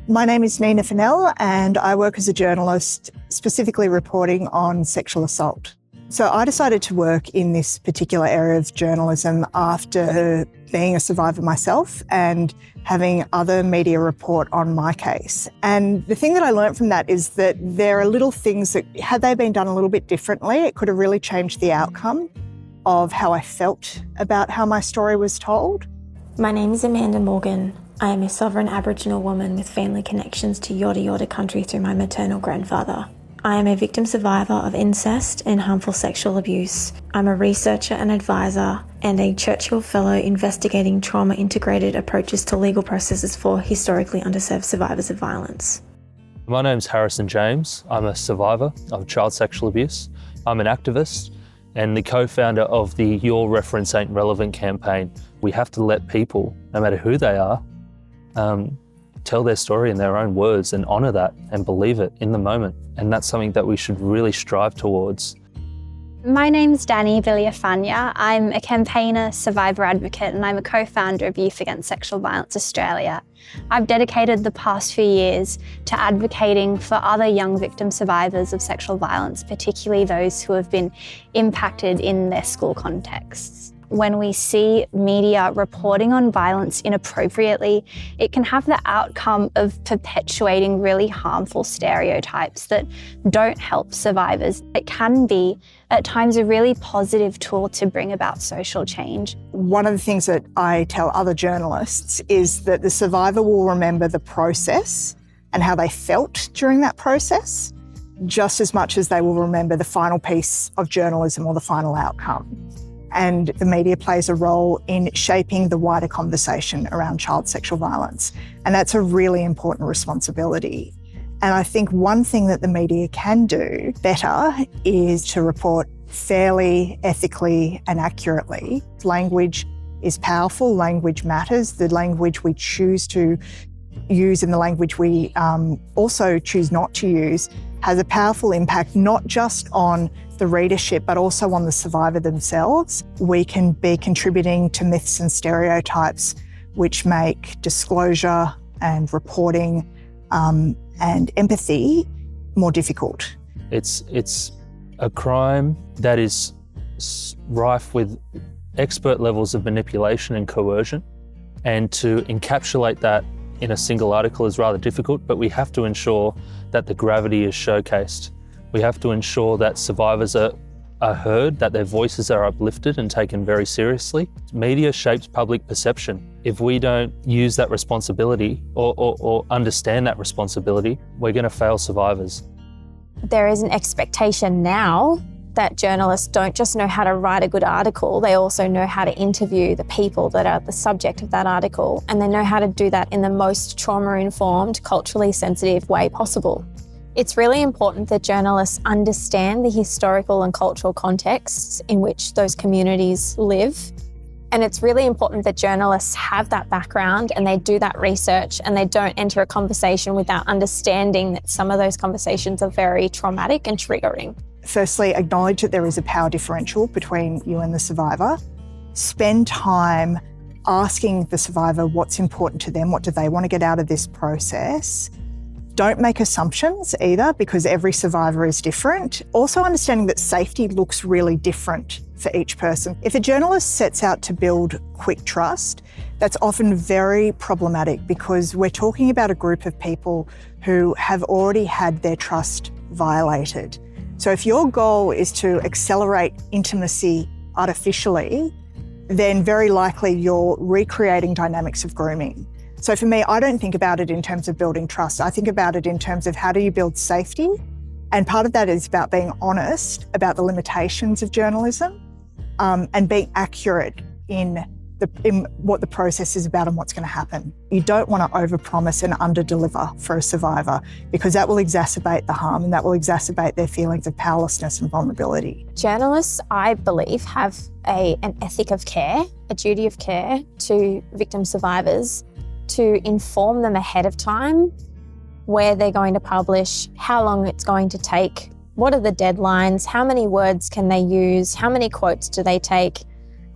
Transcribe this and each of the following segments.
My name is Nina Fennell and I work as a journalist specifically reporting on sexual assault. So I decided to work in this particular area of journalism after being a survivor myself and having other media report on my case. And the thing that I learned from that is that there are little things that, had they been done a little bit differently, it could have really changed the outcome of how I felt about how my story was told. My name is Amanda Morgan. I am a sovereign Aboriginal woman with family connections to Yorta Yorta country through my maternal grandfather. I am a victim survivor of incest and harmful sexual abuse. I'm a researcher and advisor and a Churchill Fellow investigating trauma-integrated approaches to legal processes for historically underserved survivors of violence. My name's Harrison James. I'm a survivor of child sexual abuse. I'm an activist and the co-founder of the Your Reference Ain't Relevant campaign. We have to let people, no matter who they are, tell their story in their own words and honour that and believe it in the moment. And that's something that we should really strive towards. My name's Dani Villafania. I'm a campaigner, survivor advocate, and I'm a co-founder of Youth Against Sexual Violence Australia. I've dedicated the past few years to advocating for other young victim survivors of sexual violence, particularly those who have been impacted in their school contexts. When we see media reporting on violence inappropriately, it can have the outcome of perpetuating really harmful stereotypes that don't help survivors. It can be, at times, a really positive tool to bring about social change. One of the things that I tell other journalists is that the survivor will remember the process and how they felt during that process, just as much as they will remember the final piece of journalism or the final outcome. And the media plays a role in shaping the wider conversation around child sexual violence. And that's a really important responsibility. And I think one thing that the media can do better is to report fairly, ethically and accurately. Language is powerful, language matters. The language we choose to use and the language we also choose not to use has a powerful impact, not just on the readership, but also on the survivor themselves. We can be contributing to myths and stereotypes which make disclosure and reporting and empathy more difficult. It's a crime that is rife with expert levels of manipulation and coercion, and to encapsulate that in a single article is rather difficult, but we have to ensure that the gravity is showcased. We have to ensure that survivors are heard, that their voices are uplifted and taken very seriously. Media shapes public perception. If we don't use that responsibility or understand that responsibility, we're going to fail survivors. There is an expectation now that journalists don't just know how to write a good article, they also know how to interview the people that are the subject of that article, and they know how to do that in the most trauma-informed, culturally sensitive way possible. It's really important that journalists understand the historical and cultural contexts in which those communities live. And it's really important that journalists have that background and they do that research and they don't enter a conversation without understanding that some of those conversations are very traumatic and triggering. Firstly, acknowledge that there is a power differential between you and the survivor. Spend time asking the survivor what's important to them, what do they want to get out of this process. Don't make assumptions either, because every survivor is different. Also understanding that safety looks really different for each person. If a journalist sets out to build quick trust, that's often very problematic because we're talking about a group of people who have already had their trust violated. So if your goal is to accelerate intimacy artificially, then very likely you're recreating dynamics of grooming. So for me, I don't think about it in terms of building trust. I think about it in terms of how do you build safety? And part of that is about being honest about the limitations of journalism and being accurate in what the process is about and what's going to happen. You don't want to overpromise and underdeliver for a survivor because that will exacerbate the harm and that will exacerbate their feelings of powerlessness and vulnerability. Journalists, I believe, have an ethic of care, a duty of care to victim survivors to inform them ahead of time where they're going to publish, how long it's going to take, what are the deadlines, how many words can they use, how many quotes do they take,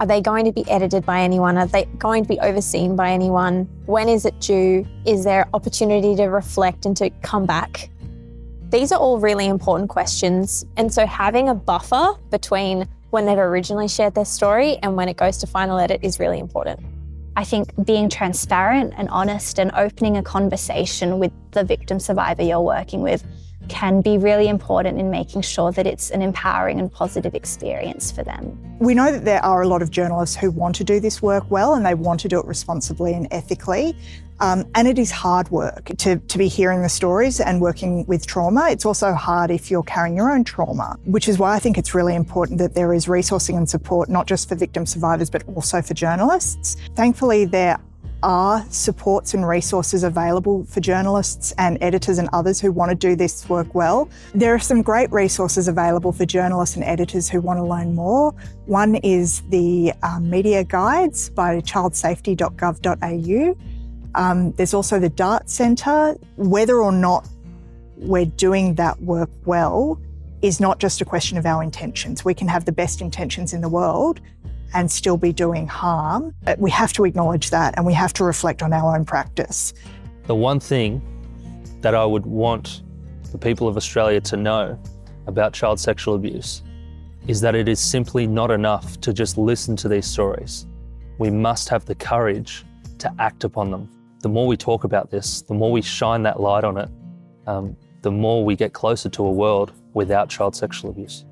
Are they going to be edited by anyone? Are they going to be overseen by anyone? When is it due? Is there opportunity to reflect and to come back? These are all really important questions. And so having a buffer between when they've originally shared their story and when it goes to final edit is really important. I think being transparent and honest and opening a conversation with the victim survivor you're working with can be really important in making sure that it's an empowering and positive experience for them. We know that there are a lot of journalists who want to do this work well and they want to do it responsibly and ethically. And it is hard work to be hearing the stories and working with trauma. It's also hard if you're carrying your own trauma, which is why I think it's really important that there is resourcing and support, not just for victim survivors, but also for journalists. Thankfully, there are supports and resources available for journalists and editors and others who want to do this work well. There are some great resources available for journalists and editors who want to learn more. One is the media guides by childsafety.gov.au. There's also the DART Centre. Whether or not we're doing that work well is not just a question of our intentions. We can have the best intentions in the world and still be doing harm. But we have to acknowledge that and we have to reflect on our own practice. The one thing that I would want the people of Australia to know about child sexual abuse is that it is simply not enough to just listen to these stories. We must have the courage to act upon them. The more we talk about this, the more we shine that light on it, the more we get closer to a world without child sexual abuse.